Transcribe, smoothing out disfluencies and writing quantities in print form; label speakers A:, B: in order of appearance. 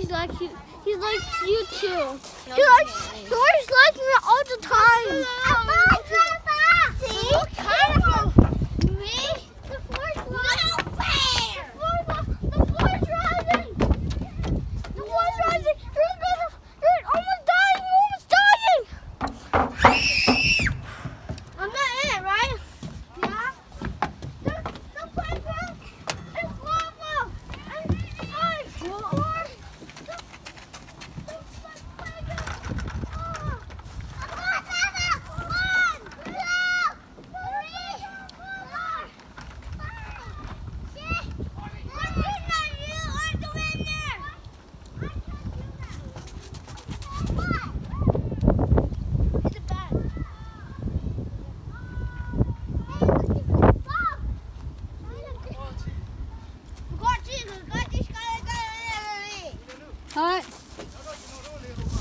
A: He likes you too. He always likes me all the time. See? Me? The floor's rising. The floor's rising. The floor's rising. You're almost dying. You're almost dying. I'm not in it, right? Yeah. The playground is lava. And ice. All right.